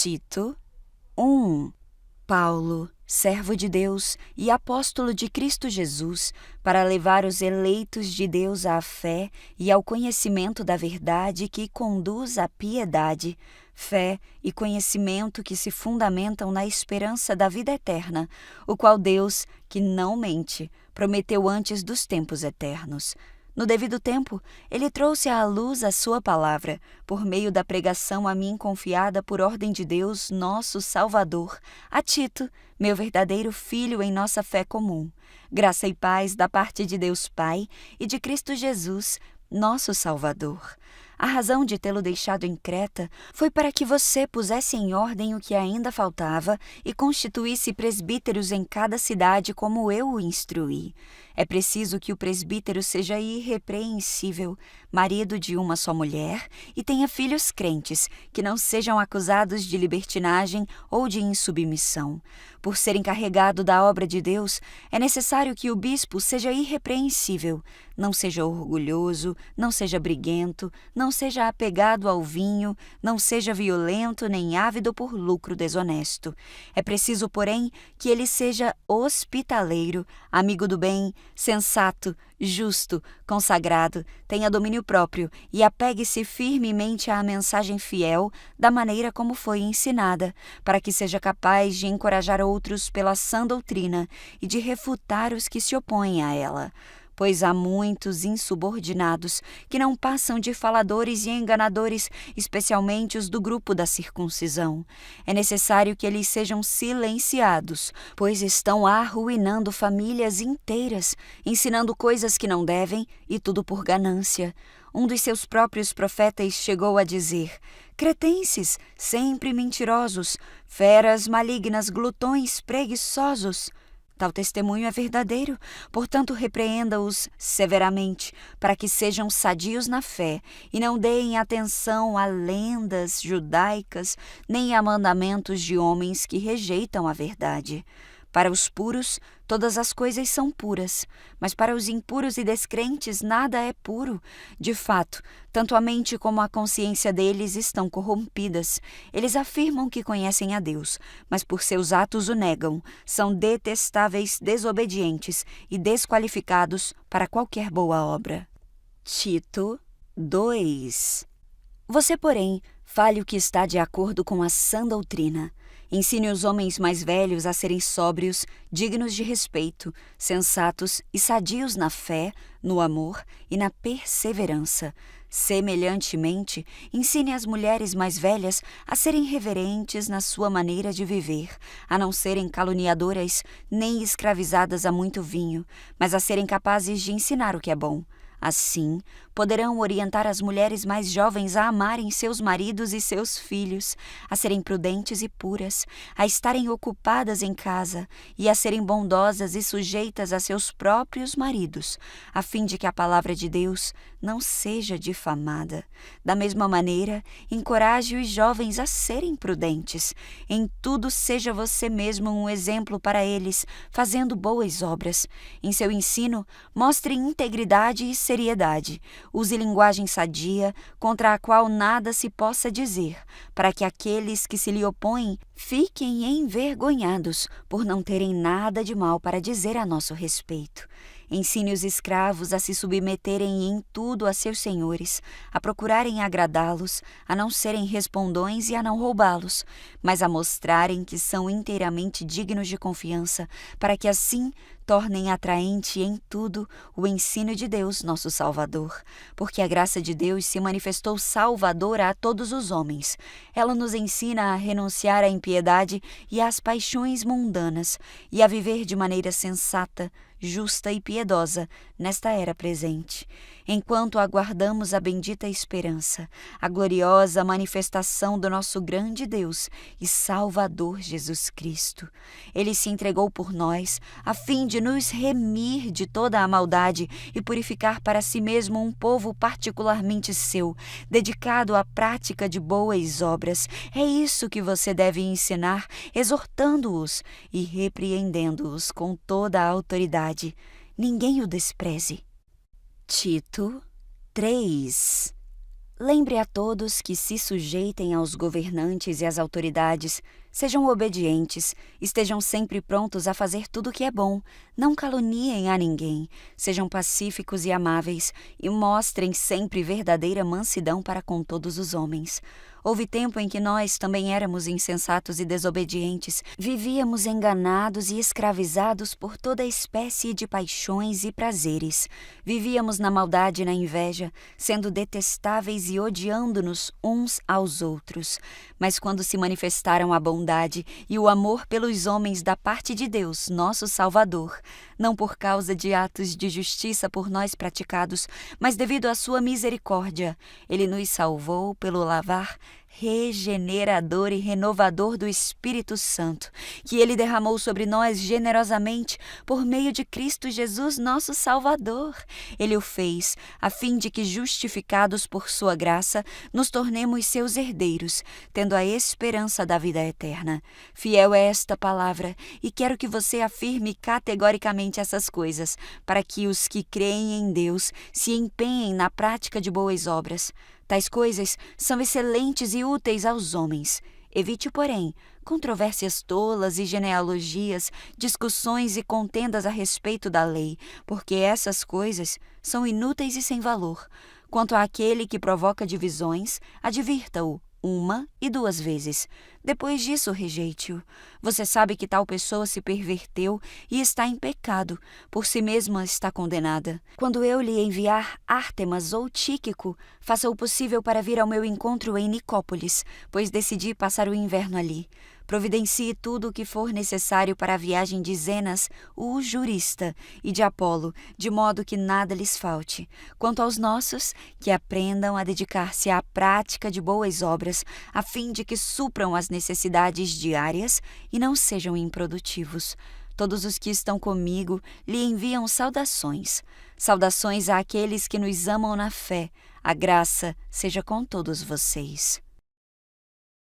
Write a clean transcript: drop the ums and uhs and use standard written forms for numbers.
Tito 1. Paulo, servo de Deus e apóstolo de Cristo Jesus, para levar os eleitos de Deus à fé e ao conhecimento da verdade que conduz à piedade, fé e conhecimento que se fundamentam na esperança da vida eterna, o qual Deus, que não mente, prometeu antes dos tempos eternos. No devido tempo, ele trouxe à luz a sua palavra, por meio da pregação a mim confiada por ordem de Deus, nosso Salvador, a Tito, meu verdadeiro filho em nossa fé comum. Graça e paz da parte de Deus Pai e de Cristo Jesus, nosso Salvador. A razão de tê-lo deixado em Creta foi para que você pusesse em ordem o que ainda faltava e constituísse presbíteros em cada cidade como eu o instruí. É preciso que o presbítero seja irrepreensível, marido de uma só mulher, e tenha filhos crentes, que não sejam acusados de libertinagem ou de insubmissão. Por ser encarregado da obra de Deus, é necessário que o bispo seja irrepreensível, não seja orgulhoso, não seja briguento, não seja apegado ao vinho, não seja violento nem ávido por lucro desonesto. É preciso, porém, que ele seja hospitaleiro, amigo do bem, sensato, justo, consagrado, tenha domínio próprio e apegue-se firmemente à mensagem fiel da maneira como foi ensinada, para que seja capaz de encorajar outros pela sã doutrina e de refutar os que se opõem a ela. Pois há muitos insubordinados que não passam de faladores e enganadores, especialmente os do grupo da circuncisão. É necessário que eles sejam silenciados, pois estão arruinando famílias inteiras, ensinando coisas que não devem e tudo por ganância. Um dos seus próprios profetas chegou a dizer: cretenses, sempre mentirosos, feras malignas, glutões preguiçosos. Tal testemunho é verdadeiro, portanto repreenda-os severamente, para que sejam sadios na fé e não deem atenção a lendas judaicas nem a mandamentos de homens que rejeitam a verdade. Para os puros, todas as coisas são puras, mas para os impuros e descrentes nada é puro. De fato, tanto a mente como a consciência deles estão corrompidas. Eles afirmam que conhecem a Deus, mas por seus atos o negam. São detestáveis, desobedientes e desqualificados para qualquer boa obra. Tito 2. Você, porém, fale o que está de acordo com a sã doutrina. Ensine os homens mais velhos a serem sóbrios, dignos de respeito, sensatos e sadios na fé, no amor e na perseverança. Semelhantemente, ensine as mulheres mais velhas a serem reverentes na sua maneira de viver, a não serem caluniadoras nem escravizadas a muito vinho, mas a serem capazes de ensinar o que é bom. Assim, poderão orientar as mulheres mais jovens a amarem seus maridos e seus filhos, a serem prudentes e puras, a estarem ocupadas em casa e a serem bondosas e sujeitas a seus próprios maridos, a fim de que a palavra de Deus não seja difamada. Da mesma maneira, encoraje os jovens a serem prudentes. Em tudo seja você mesmo um exemplo para eles, fazendo boas obras. Em seu ensino, mostre integridade e seriedade. Use linguagem sadia, contra a qual nada se possa dizer, para que aqueles que se lhe opõem fiquem envergonhados por não terem nada de mal para dizer a nosso respeito. Ensine os escravos a se submeterem em tudo a seus senhores, a procurarem agradá-los, a não serem respondões e a não roubá-los, mas a mostrarem que são inteiramente dignos de confiança, para que assim tornem atraente em tudo o ensino de Deus, nosso Salvador. Porque a graça de Deus se manifestou salvadora a todos os homens. Ela nos ensina a renunciar à impiedade e às paixões mundanas e a viver de maneira sensata, justa e piedosa nesta era presente, enquanto aguardamos a bendita esperança, a gloriosa manifestação do nosso grande Deus e Salvador Jesus Cristo. Ele se entregou por nós, a fim de nos remir de toda a maldade e purificar para si mesmo um povo particularmente seu, dedicado à prática de boas obras. É isso que você deve ensinar, exortando-os e repreendendo-os com toda a autoridade. Ninguém o despreze. Tito 3. Lembre a todos que se sujeitem aos governantes e às autoridades, sejam obedientes, estejam sempre prontos a fazer tudo o que é bom, não caluniem a ninguém, sejam pacíficos e amáveis e mostrem sempre verdadeira mansidão para com todos os homens. Houve tempo em que nós também éramos insensatos e desobedientes, vivíamos enganados e escravizados por toda espécie de paixões e prazeres. Vivíamos na maldade e na inveja, sendo detestáveis e odiando-nos uns aos outros. Mas quando se manifestaram a bondade e o amor pelos homens da parte de Deus, nosso Salvador, não por causa de atos de justiça por nós praticados, mas devido à sua misericórdia, Ele nos salvou pelo lavar regenerador e renovador do Espírito Santo, que Ele derramou sobre nós generosamente por meio de Cristo Jesus, nosso Salvador. Ele o fez a fim de que, justificados por sua graça, nos tornemos seus herdeiros, tendo a esperança da vida eterna. Fiel é esta palavra, e quero que você afirme categoricamente essas coisas, para que os que creem em Deus se empenhem na prática de boas obras. Tais coisas são excelentes e úteis aos homens. Evite, porém, controvérsias tolas e genealogias, discussões e contendas a respeito da lei, porque essas coisas são inúteis e sem valor. Quanto àquele que provoca divisões, advirta-o 1 e 2 vezes. Depois disso, rejeite-o. Você sabe que tal pessoa se perverteu e está em pecado, por si mesma está condenada. Quando eu lhe enviar Ártemas ou Tíquico, faça o possível para vir ao meu encontro em Nicópolis, pois decidi passar o inverno ali. Providencie tudo o que for necessário para a viagem de Zenas, o jurista, e de Apolo, de modo que nada lhes falte. Quanto aos nossos, que aprendam a dedicar-se à prática de boas obras, a fim de que supram as necessidades diárias e não sejam improdutivos. Todos os que estão comigo lhe enviam saudações. Saudações àqueles que nos amam na fé. A graça seja com todos vocês.